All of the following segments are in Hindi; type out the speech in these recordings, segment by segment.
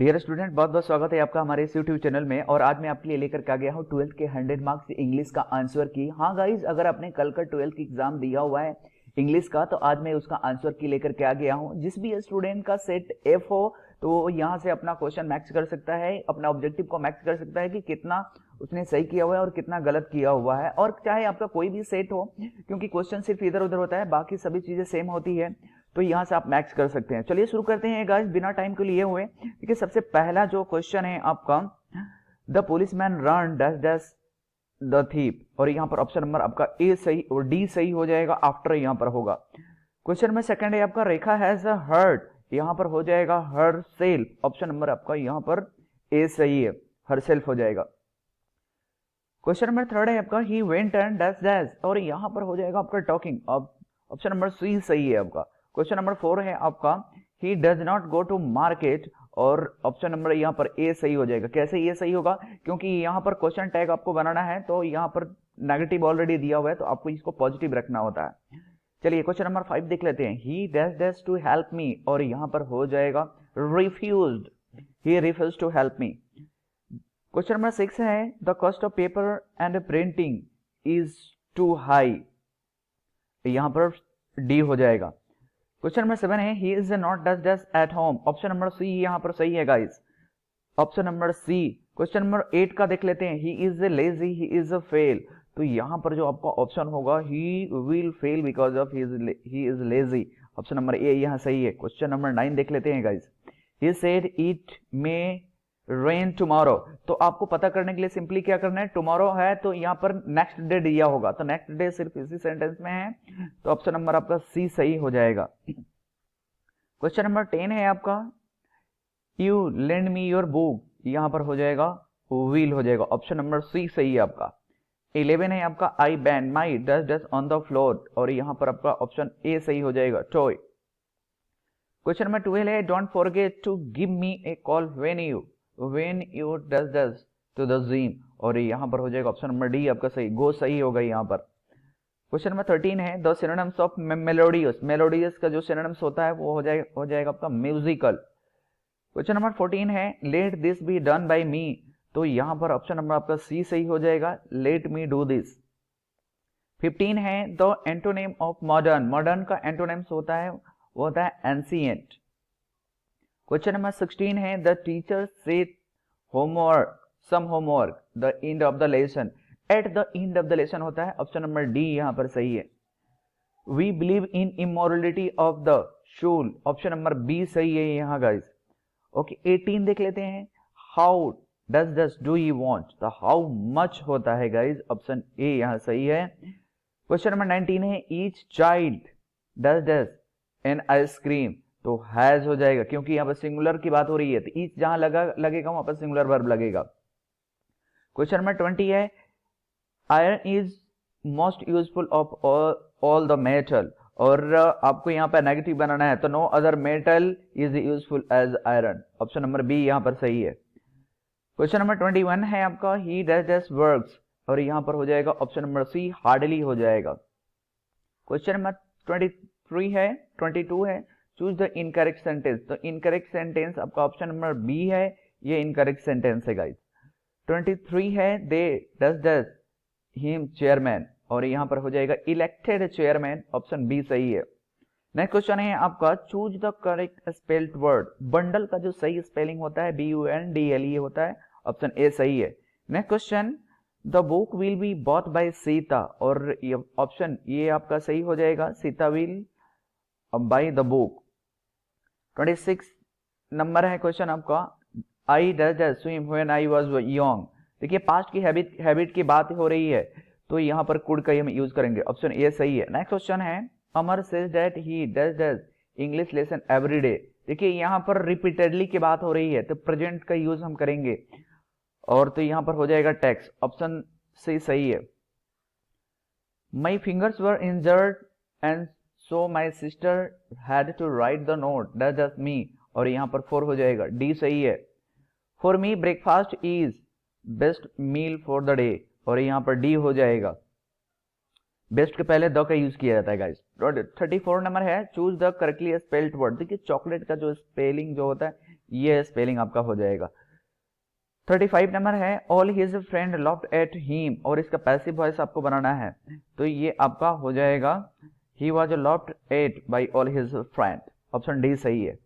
डियर स्टूडेंट, बहुत बहुत स्वागत है आपका हमारे इस यूट्यूब चैनल में। और आज मैं आपके लिए लेकर के आ गया हूँ 12th के 100 मार्क्स इंग्लिश का आंसर की। हाँ गाइज, अगर आपने कल का 12th की एग्जाम दिया हुआ है इंग्लिश का, तो आज मैं उसका आंसर की लेकर के आ गया हूँ। जिस भी स्टूडेंट का सेट एफ हो तो यहाँ से अपना क्वेश्चन मैच कर सकता है, अपना ऑब्जेक्टिव को मैच कर सकता है कि कितना उसने सही किया हुआ है और कितना गलत किया हुआ है। और चाहे आपका कोई भी सेट हो, क्योंकि क्वेश्चन सिर्फ इधर उधर होता है, बाकी सभी चीजें सेम होती है, तो यहाँ से आप मैच कर सकते हैं। चलिए शुरू करते हैं गाइस, बिना टाइम को लिए हुए। देखिए सबसे पहला जो क्वेश्चन है आपका, the policeman run dash dash the thief, और यहाँ पर ऑप्शन नंबर आपका ए सही और डी सही हो जाएगा, आफ्टर यहाँ पर होगा। क्वेश्चन में सेकंड है आपका, रेखा हैज अ हर्ट, यहाँ पर हो जाएगा हर सेल्फ, ऑप्शन नंबर आपका यहाँ पर ए सही है, हर सेल्फ हो जाएगा। क्वेश्चन नंबर थर्ड है आपका, he went and dash dash, और यहाँ पर हो जाएगा आपका टॉकिंग, ऑप्शन नंबर सी सही है आपका। क्वेश्चन नंबर 4 है आपका, he does not go to market, और ऑप्शन नंबर यहाँ पर ए सही हो जाएगा। कैसे ये सही होगा? क्योंकि यहाँ पर क्वेश्चन टैग आपको बनाना है, तो यहाँ पर नेगेटिव ऑलरेडी दिया हुआ है, तो आपको इसको पॉजिटिव रखना होता है। चलिए क्वेश्चन नंबर 5 देख लेते हैं, he dash dash to help me, और यहाँ पर हो जाएगा refused, he refuse to help me. Question number 6 है, the cost of paper and printing is too high, यहाँ पर डी हो जाएगा। क्वेश्चन नंबर 7 है, he is not does does at home, option number C यहाँ पर सही है guys, option number C. Question number 8 का देख लेते हैं, he is lazy, he is fail, तो यहाँ पर जो आपका ऑप्शन होगा, he will fail because of he is lazy, option number ए यहाँ सही है। क्वेश्चन नंबर 9 देख लेते हैं guys, he said it may rain tomorrow, तो आपको पता करने के लिए सिंपली क्या करना है, टुमारो है तो यहाँ पर नेक्स्ट डे दिया होगा, तो नेक्स्ट डे सिर्फ इसी सेंटेंस में है, तो ऑप्शन नंबर आपका सी सही हो जाएगा। क्वेश्चन नंबर 10 है आपका, you lend me your book, यहाँ पर हो जाएगा विल हो जाएगा, ऑप्शन नंबर सी सही है आपका। 11 है आपका, I band my dust dust on the floor, और यहाँ पर आपका ऑप्शन ए सही हो जाएगा, टॉय। क्वेश्चन नंबर 12 है, don't forget to give me a call when you dust to the gym, और यहाँ पर हो जाएगा ऑप्शन नंबर डी आपका सही, गो सही होगा यहाँ पर। क्वेश्चन नंबर 13 है, the synonyms of melodious, melodious का जो सिनोनिम्स होता है वो हो जाएगा आपका म्यूजिकल। क्वेश्चन नंबर 14 है, let this be done by me, तो यहाँ पर ऑप्शन नंबर आपका सी सही हो जाएगा, लेट मी डू दिस। 15 है, the antonym of modern, modern का एंटोनिम्स होता है वो होता है एंशिएंट। क्वेश्चन नंबर 16 है, the teacher said homework some homework the end of the lesson, at the end of the lesson होता है, ऑप्शन नंबर डी यहाँ पर सही है। We believe in immorality of the school, option number B सही है यहाँ गाइस। ओके 18 देख लेते हैं, how does do you want, तो हाउ मच होता है गाइस, ऑप्शन ए यहाँ सही है। क्वेश्चन नंबर 19 है, each child does an ice cream, तो हैज हो जाएगा, क्योंकि यहाँ पर सिंगुलर की बात हो रही है, तो ईच जहां लगेगा वहां पर सिंगुलर वर्ब लगेगा। क्वेश्चन नंबर 20 है, iron is most useful of all the metal, और आपको यहाँ पर नेगेटिव बनाना है, तो no other metal is useful as iron, option number B यहाँ पर सही है। क्वेश्चन नंबर 21 है आपका, ही डज वर्क्स, और यहाँ पर हो जाएगा ऑप्शन नंबर सी, हार्डली हो जाएगा। क्वेश्चन नंबर 22 है, चूज द इनकरेक्ट सेंटेंस, तो इनकरेक्ट सेंटेंस आपका ऑप्शन नंबर बी है, ये इनकरेक्ट सेंटेंस है गाइस। 23 है, दे डज हिम चेयरमैन, और यहाँ पर हो जाएगा इलेक्टेड चेयरमैन, ऑप्शन बी सही है। नेक्स्ट क्वेश्चन है आपका, choose the correct spelled word, bundle का जो सही स्पेलिंग होता है BUNDLE होता है, ऑप्शन ए सही है। Next question, the book will be bought by Sita, और ये ऑप्शन ये आपका सही हो जाएगा, Sita will by the book. 26 number है क्वेश्चन आपका, I does swim when I was young, देखिए पास्ट की हैबिट की बात हो रही है, तो यहाँ पर कुड का हम यूज करेंगे, ऑप्शन ए सही है। नेक्स्ट क्वेश्चन है, Amar says that he does English lesson every day, देखिए यहाँ पर रिपीटेडली की बात हो रही है, तो प्रेजेंट का यूज हम करेंगे, और तो यहाँ पर हो जाएगा टेक्स्ट, ऑप्शन सी सही है। My fingers were injured and so my sister had to write the note does me, और यहाँ पर 4 हो जाएगा, डी सही है। For me breakfast is best meal for the day, और यहाँ पर डी हो जाएगा, बेस्ट के पहले द का यूज किया जाता है गाइस। 34 नंबर है, choose the correctly spelled word, देखिए चॉकलेट का जो स्पेलिंग जो होता है ये स्पेलिंग आपका हो जाएगा। 35 नंबर है all his friend loft at him, और इसका पैसिव वॉइस आपको बनाना है, तो ये आपका हो जाएगा he was laughed at by all his friend, option D सही है।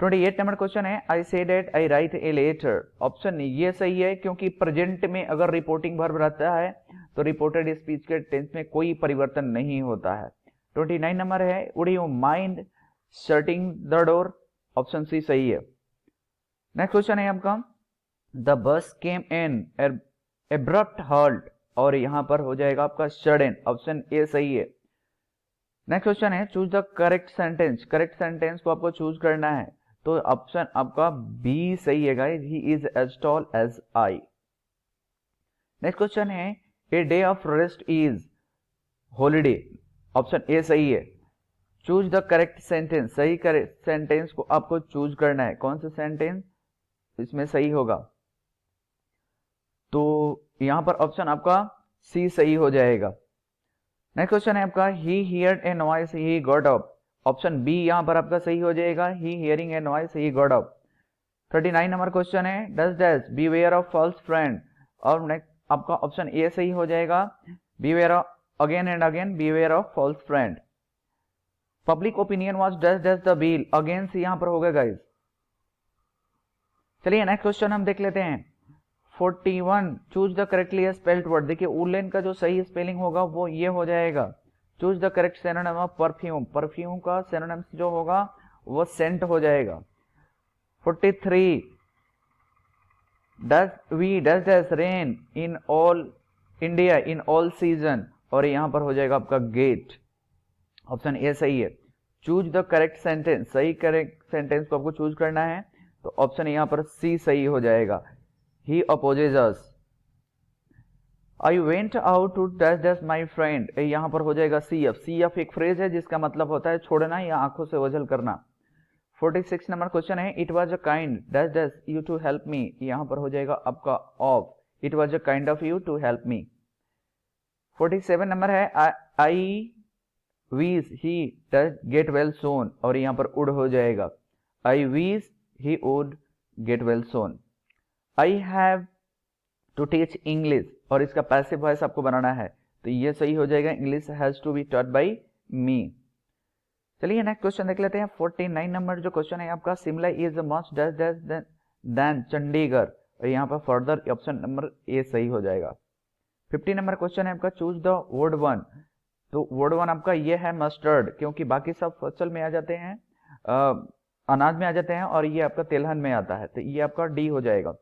28 नंबर क्वेश्चन है I say that I write a letter, option ये सही है क्योंकि प्रेजेंट में अगर रिपोर्टिंग वर्ब रहता है तो रिपोर्टेड स्पीच के टेंस में कोई परिवर्तन नहीं होता है। 29 नंबर है would you mind shutting the door, option C सही है। नेक्स्ट क्वेश्चन है आपका the bus came in abrupt halt, और यहां पर हो जाएगा आपका सडन, ऑप्शन ए सही है। नेक्स्ट क्वेश्चन है choose the correct sentence, correct sentence को आपको चूज करना है, तो ऑप्शन आपका बी सही है guys, he is as tall as I. Next question है a day of rest is holiday, option A सही है। चूज द करेक्ट सेंटेंस, सही करेक्ट सेंटेंस को आपको चूज करना है, कौन सा सेंटेंस इसमें सही होगा, तो यहां पर ऑप्शन आपका सी सही हो जाएगा। नेक्स्ट क्वेश्चन है आपका he heard a noise he got up, option B यहां पर आपका सही हो जाएगा, he hearing a noise he got up. 39 नंबर क्वेश्चन है does dash beware of false friend, और नेक्स्ट आपका ऑप्शन ए सही हो जाएगा, beware again and again beware of false friend. Public opinion was does dash the bill, again से यहां पर होगा गाइस। चलिए नेक्स्ट क्वेश्चन हम देख लेते हैं। 41 choose the correctly spelled word, देखिए वुलन का जो सही स्पेलिंग होगा वो ये हो जाएगा, choose the correct synonym of perfume, perfume का सिनोनिम जो होगा वो सेंट हो जाएगा। 43 does rain in all India in all season, और यहां पर हो जाएगा आपका गेट, ऑप्शन ए सही है। चूज द करेक्ट सेंटेंस, सही करेक्ट सेंटेंस को आपको चूज करना है, तो ऑप्शन यहां पर सी सही हो जाएगा, he opposes us. I went out to dash dash my friend, यहां पर हो जाएगा सी एफ, सी एफ एक फ्रेज है जिसका मतलब होता है छोड़ना या आंखों से ओझल करना। 46 नंबर क्वेश्चन है it was a kind dash dash you to help me, यहां पर हो जाएगा आपका of, it was a kind of you to help me. 47 नंबर है I wish he does get well soon, और यहां पर उड हो जाएगा, I wish he would get well soon. I have to teach English, और इसका पैसिव वॉइस आपको बनाना है, तो ये सही हो जाएगा, English has to be taught by me. चलिए नेक्स्ट क्वेश्चन देख लेते हैं। 49 नंबर जो क्वेश्चन है आपका Shimla is much dash dash than Chandigarh, और यहाँ पर फर्दर ऑप्शन नंबर ए सही हो जाएगा। 50 नंबर क्वेश्चन है आपका चूज द वर्ड वन, तो वर्ड वन आपका ये है मस्टर्ड, क्योंकि बाकी सब फसल में आ जाते हैं, अनाज में आ जाते हैं, और ये आपका तेलहन में आता है, तो ये आपका डी हो जाएगा।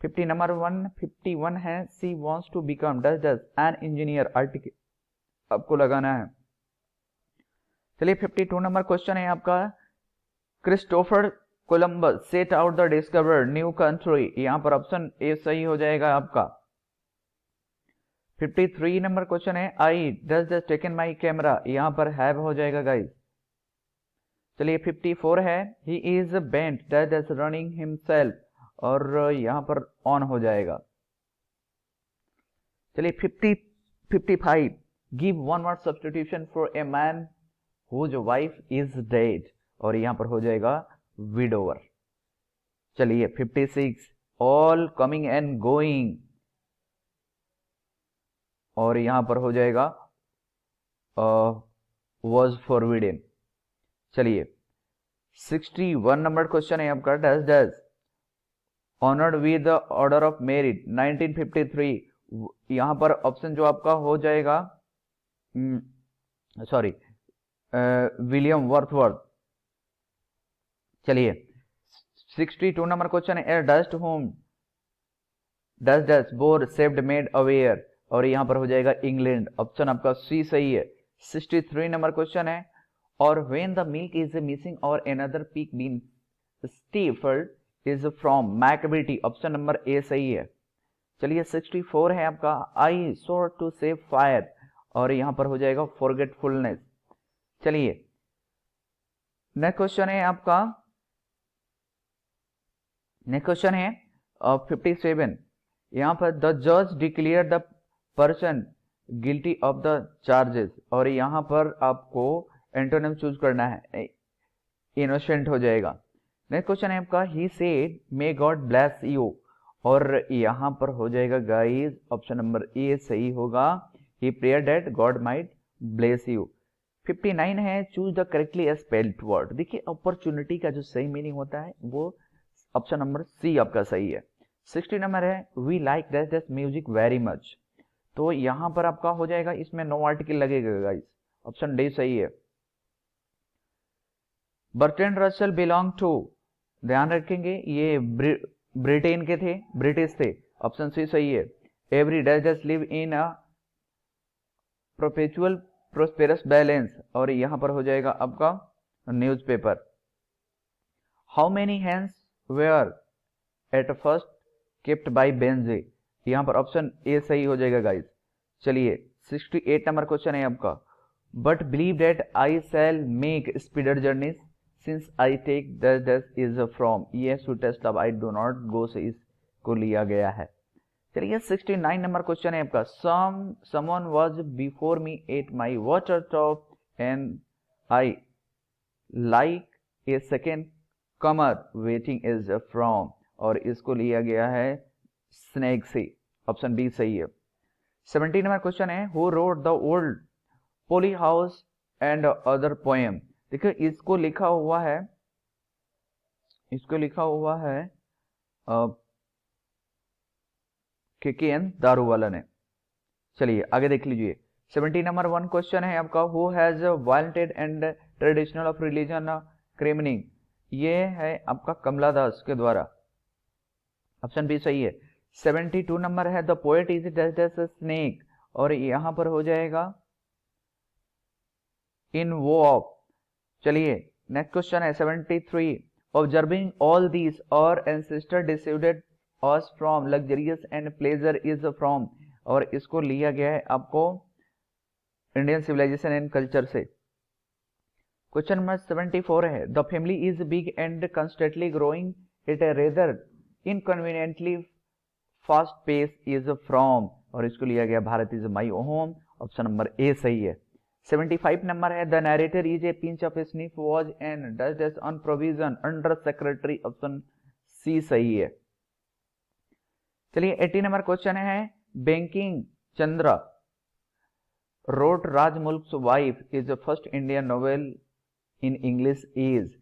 50 नंबर 151 है she wants to become does does an engineer, article आपको लगाना है। चलिए 52 नंबर क्वेश्चन है आपका Christopher Columbus set out the discover new country, यहां पर ऑप्शन ए सही हो जाएगा आपका। 53 नंबर क्वेश्चन है I does does taken my camera, यहां पर हैव हो जाएगा गाइस। चलिए 54 है he is bent does does running himself, और यहां पर ऑन हो जाएगा। चलिए 55 give one word substitution for a man whose wife is dead, और यहां पर हो जाएगा विडोवर। चलिए 56 ऑल कमिंग एंड गोइंग, और यहां पर हो जाएगा वॉज फॉरबिडन। चलिए 61 नंबर क्वेश्चन है आपका does does honoured with the order of merit 1953, यहां पर ऑप्शन जो आपका हो जाएगा सॉरी विलियम वर्थवर्थ। चलिए 62 नंबर क्वेश्चन है dust home does does bore saved made aware, और यहां पर हो जाएगा इंग्लैंड, ऑप्शन आपका सी सही है। 63 नंबर क्वेश्चन है और when the milk is missing और अनदर पीक बीन स्टीफर्ड इज फ्रॉम मैकेबिलिटी, ऑप्शन नंबर ए सही है। चलिए 64 है आपका I saw to save fire, और यहां पर हो जाएगा फॉरगेटफुलनेस। चलिए नेक्स्ट क्वेश्चन है आपका, नेक्स्ट क्वेश्चन है 57, यहां पर द जज declare the person guilty of the charges, और यहां पर आपको एंटोनिम चूज करना है, इनोसेंट हो जाएगा। नेक्स्ट क्वेश्चन है आपका he said may God bless you, और यहां पर हो जाएगा गाइस ऑप्शन नंबर ए सही होगा, he prayer that God might bless you. 59 है choose the correctly spelled word. देखिए अपॉर्चुनिटी का जो सही मीनिंग होता है वो ऑप्शन नंबर सी आपका सही है। 60 नंबर है we like this music very much, तो यहां पर आपका हो जाएगा, इसमें नो आर्टिकल लगेगा गाइस, ऑप्शन डी सही है। बर्ट्रैंड रसल बिलोंग टू, ध्यान रखेंगे ये ब्रिटेन के थे, ब्रिटिश थे, ऑप्शन सी सही है। Every does live in a perpetual prosperous balance, और यहां पर हो जाएगा आपका newspaper. How many hands were at first kept by Benjy, यहां पर ऑप्शन ए सही हो जाएगा गाइस। चलिए 68 नंबर क्वेश्चन है आपका, but believe that I shall make speeder journeys since I take this is from, ये टू टेस्ट अब आई डू नॉट गो से इसको लिया गया है। चलिए 69 नंबर क्वेश्चन है आपका, someone was before me at my water top and I like a second Qamar waiting is from, और इसको लिया गया है स्नेक से, ऑप्शन डी सही है। 70 नंबर क्वेश्चन है who wrote the old poly house and other poem, देखिए इसको लिखा हुआ है KKN दारूवाला ने। चलिए आगे देख लीजिए 70 नंबर 1 क्वेश्चन है आपका, who has violated and traditional of religion क्रिमिनिंग, ये है आपका कमला दास के द्वारा, ऑप्शन बी सही है। 72 नंबर है द पोएट इज स्नेक, और यहां पर हो जाएगा इन वो ऑफ। चलिए नेक्स्ट क्वेश्चन है 73, observing all these our ancestor deceived us from luxurious and pleasure is from, और इसको लिया गया है आपको इंडियन सिविलाइजेशन एंड कल्चर से। क्वेश्चन नंबर 74 है the family is big and constantly growing it rather inconveniently fast pace is from, और इसको लिया गया Bharat is my home, option number A सही है। 75 नंबर है the narrator is a pinch of sniff was and does this on provision under secretary, option C सही है। चलिए 80 नंबर क्वेश्चन है बैंकिंग चंद्रा रोट राजमुल्क्स wife is the first Indian novel in English is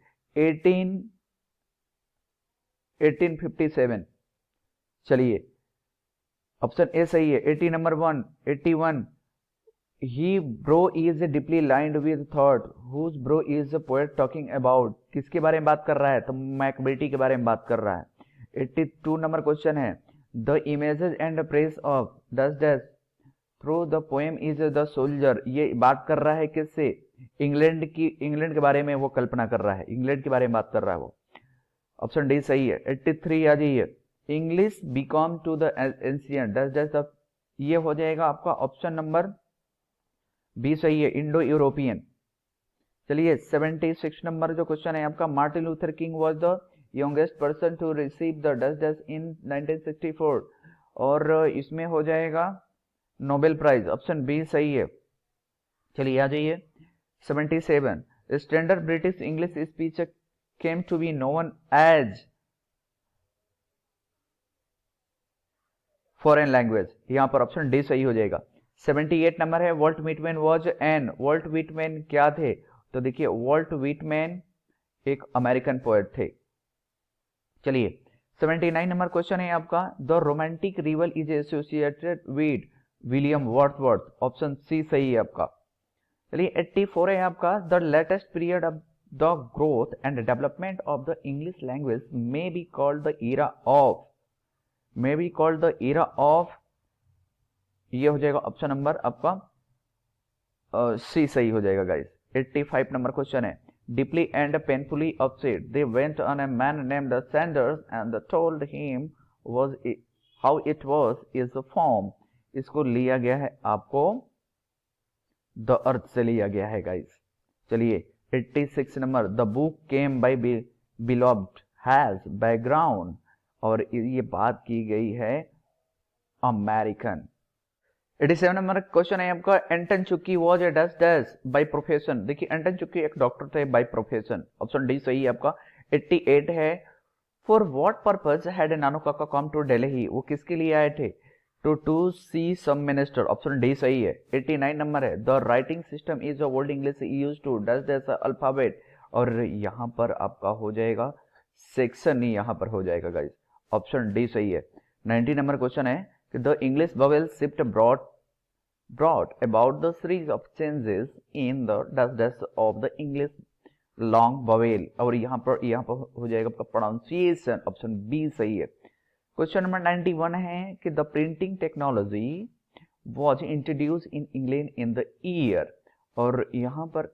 1857। चलिए ऑप्शन ए सही है। 80 number 1 81 he bro is deeply lined with thought whose bro is the poet talking about, किसके बारे में बात कर रहा है, तो मैकबेटी के बारे में बात कर रहा है। 82 नंबर क्वेश्चन है the images and praise of does this through the poem is the soldier, ये बात कर रहा है किससे, इंग्लैंड के बारे में वो कल्पना कर रहा है, इंग्लैंड के बारे में बात कर रहा है वो, ऑप्शन डी सही है। 83 आ जाइए English become to the ancient does this, ये हो जाएगा आपका ऑप्शन नंबर बी सही है, इंडो यूरोपियन। चलिए 76 नंबर जो क्वेश्चन है आपका, Martin Luther King was the youngest person to receive the Dutch in 1964, और इसमें हो जाएगा नोबेल प्राइज, ऑप्शन बी सही है। चलिए आ जाइए 77 standard British English speech came to be known as foreign language, यहां पर ऑप्शन डी सही हो जाएगा। 78 नंबर है Walt Whitman was an, Walt Whitman क्या थे, तो देखिए वॉल्ट व्हिटमैन एक अमेरिकन पोएट थे। चलिए 79 नंबर क्वेश्चन है आपका, the romantic revival is associated with William Wordsworth, option C सही है आपका। चलिए 84 है आपका, the latest period of the growth and development of the English language may be called the era of, ये हो जाएगा ऑप्शन नंबर आपका सी सही हो जाएगा गाइस। 85 नंबर क्वेश्चन है, deeply and painfully upset they went on a man named Sanders and told him was how it was is form, इसको लिया गया है आपको द अर्थ से लिया गया है गाइस। चलिए 86 number, the book came by beloved has background, और ये बात की गई है अमेरिकन। 87 नंबर क्वेश्चन है आपका, एंटन चुक्की was a dash dash by profession, देखिए एंटन चुक्की एक डॉक्टर थे बाय प्रोफेशन, ऑप्शन डी सही है आपका। 88 है, for what purpose had Nanu Kaka come to Delhi, वो किसके लिए आए थे, to see some minister, option D सही है। 89 नंबर है, the writing system is old English use to does this alphabet, और यहाँ पर आपका हो जाएगा सेक्शन ही यहाँ पर हो जाएगा गाइस, ऑप्शन डी सही है। 90 नंबर क्वेश्चन है कि the English vowel shift brought about the series of changes in the dash of the English long vowel, और यहाँ पर हो जाएगा आपका प्रोनाउंसिएशन, ऑप्शन बी सही है। क्वेश्चन नंबर 91 है कि the printing technology was introduce in England in the year, और यहाँ पर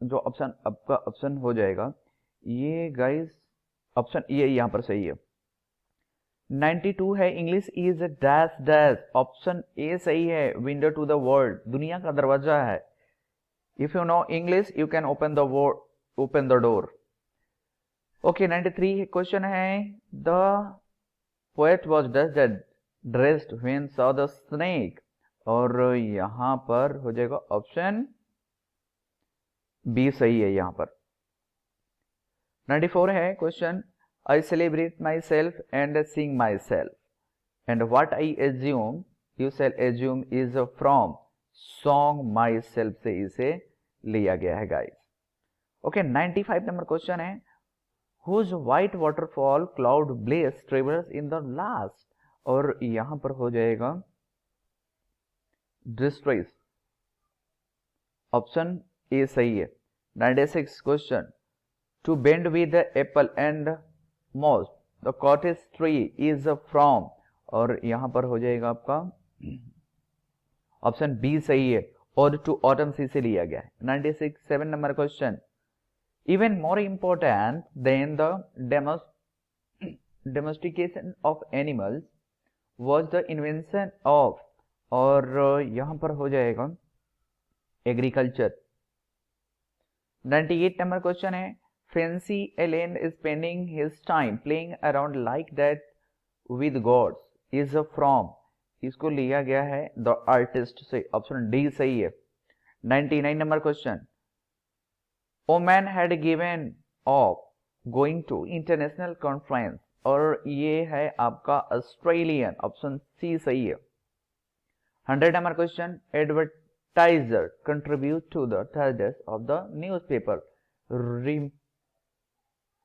जो ऑप्शन आपका ऑप्शन हो जाएगा ये गाइस, ऑप्शन ये यहाँ पर सही है। 92 है, English is dash dash, option A सही है, विंडो टू द वर्ल्ड, दुनिया का दरवाजा है। If you know English you can open the door. Okay, 93 question है, the poet was dressed when saw the snake, और यहां पर हो जाएगा ऑप्शन बी सही है यहाँ पर। 94 है question, I celebrate myself and sing myself, and what I assume you shall assume is from song myself से इसे लिया गया है गाइस। ओके, 95 नंबर क्वेश्चन है, whose white waterfall cloud blaze travels in the last, और यहां पर हो जाएगा distress, ऑप्शन ए सही है। 96 question, to bend with the apple and moss the cottage tree is from, और यहां पर हो जाएगा आपका ऑप्शन बी सही है, और टू ऑटम सी से लिया गया है। 97 number question, even more important than the domestication of animals was the invention of, और यहां पर हो जाएगा एग्रीकल्चर। 98 नंबर क्वेश्चन है, Fancy Ellen is spending his time playing around like that with gods is from, इसको लिया गया है द आर्टिस्ट से, ऑप्शन डी सही है। 99 number question, woman had given of going to international conference, और ये है आपका ऑस्ट्रेलियन, ऑप्शन सी सही है। 100 number question, advertiser contribute to the thirds of the newspaper,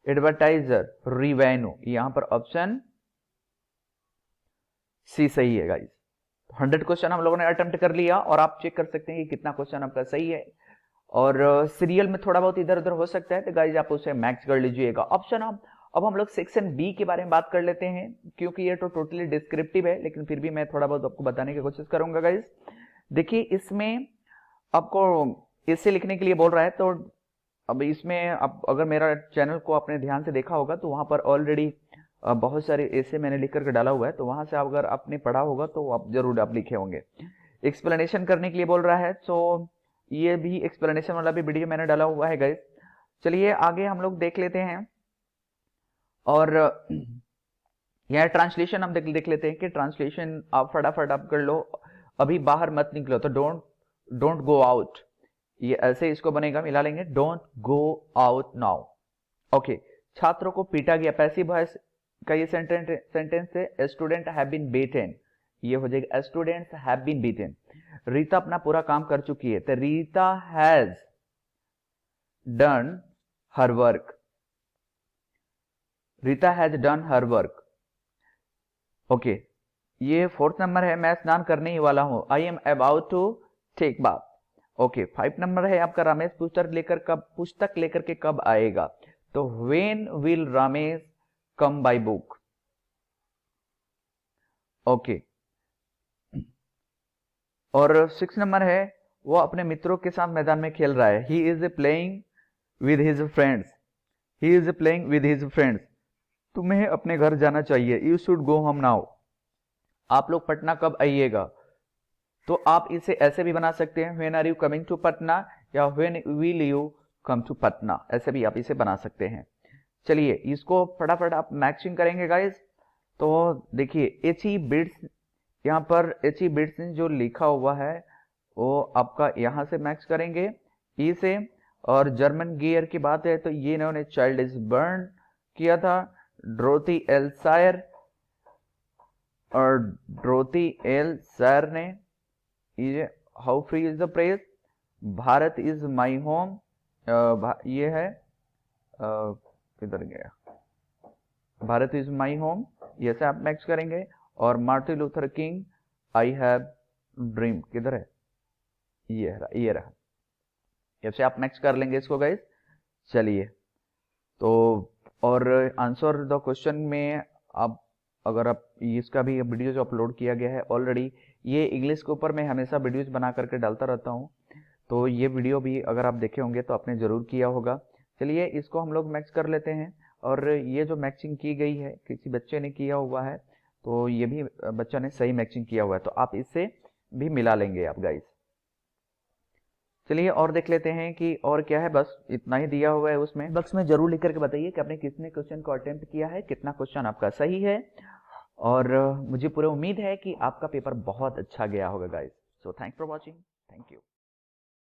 advertiser revenue, यहां पर ऑप्शन सी सही है गाइस। 100 क्वेश्चन हम लोगों ने अटेम्प्ट कर लिया, और आप चेक कर सकते हैं कि कितना क्वेश्चन आपका सही है, और सीरियल में थोड़ा बहुत इधर उधर हो सकता है, तो गाइस आप उसे मैच कर लीजिएगा। ऑप्शन अब हम लोग सेक्शन बी के बारे में बात कर लेते हैं, क्योंकि ये तो टोटली डिस्क्रिप्टिव है, लेकिन फिर भी मैं थोड़ा बहुत आपको बताने की कोशिश करूंगा गाइस। देखिए, इसमें आपको इससे लिखने के लिए बोल रहा है, तो अब इसमें अब अगर मेरा चैनल को आपने ध्यान से देखा होगा तो वहां पर ऑलरेडी बहुत सारे ऐसे मैंने लिख करके डाला हुआ है, तो वहां से अगर आपने पढ़ा होगा तो आप जरूर आप लिखे होंगे। एक्सप्लेनेशन करने के लिए बोल रहा है, तो ये भी एक्सप्लेनेशन वाला भी वीडियो मैंने डाला हुआ है गाइस। चलिए आगे हम लोग देख लेते हैं, और यह ट्रांसलेशन हम देख लेते हैं कि ट्रांसलेशन आप फटाफट आप कर लो, अभी बाहर मत निकलो, तो डोंट गो आउट, ये ऐसे इसको बनेगा, मिला लेंगे, don't go out now. Okay, छात्रों को पीटा गया, पैसिव वॉइस का ये सेंटेंस है, स्टूडेंट हैव बीन बीटन, ये हो जाएगा students have been beaten. Rita अपना पूरा काम कर चुकी है, तो Rita has done her work, Rita has done her work. Okay, ये 4th नंबर है, मैं स्नान करने ही वाला हूं, I am about to take bath. Okay, 5 number है आपका, रमेश पुस्तक लेकर के कब आएगा, तो when will Ramesh come by book. Okay, और 6 नंबर है, वो अपने मित्रों के साथ मैदान में खेल रहा है, he is playing with his friends, he is playing with his friends. तुम्हें अपने घर जाना चाहिए, you should go home now, आप लोग पटना कब आइएगा, तो आप इसे ऐसे भी बना सकते हैं, when are you coming to Patna, या when will you come to Patna, ऐसे भी आप इसे बना सकते हैं। चलिए इसको फटाफट आप मैचिंग करेंगे गाइस। तो देखिए एची बिट्स, यहाँ पर एची बिट्स जो लिखा हुआ है वो आपका यहाँ से मैच करेंगे ई से, और जर्मन गियर की बात है तो ये इन्होंने चाइल्ड इज बर्न किया था ड्रोथी एल सायर, और ड्रोथी एल सायर ने ये how free is the press, Bharat is my home, ये है किधर गया, भारत इज माई होम, ये से आप मैच करेंगे। और Martin Luther king I have dream, किधर है, ये रहा, ये से आप मैच कर लेंगे इसको गाइस। चलिए तो, और आंसर द क्वेश्चन में आप, अगर आप इसका भी वीडियो जो अपलोड किया गया है ऑलरेडी, ये इंग्लिश के ऊपर मैं हमेशा वीडियोज बना करके डालता रहता हूँ, तो ये वीडियो भी अगर आप देखे होंगे तो आपने ज़रूर किया होगा। चलिए इसको हम लोग मैच कर लेते हैं। और ये जो मैचिंग की गई है किसी बच्चे ने किया हुआ है, तो ये भी बच्चा ने सही मैचिंग किया हुआ है, तो आप इससे भी मिला लेंगे आप गाइस। चलिए और देख लेते हैं कि और क्या है, बस इतना ही दिया हुआ है उसमें। बॉक्स में जरूर लिख करके बताइए कि आपने कितने क्वेश्चन को अटेम्प्ट किया है, कितना क्वेश्चन आपका सही है, और मुझे पूरी उम्मीद है कि आपका पेपर बहुत अच्छा गया होगा guys. So thanks for watching, thank you.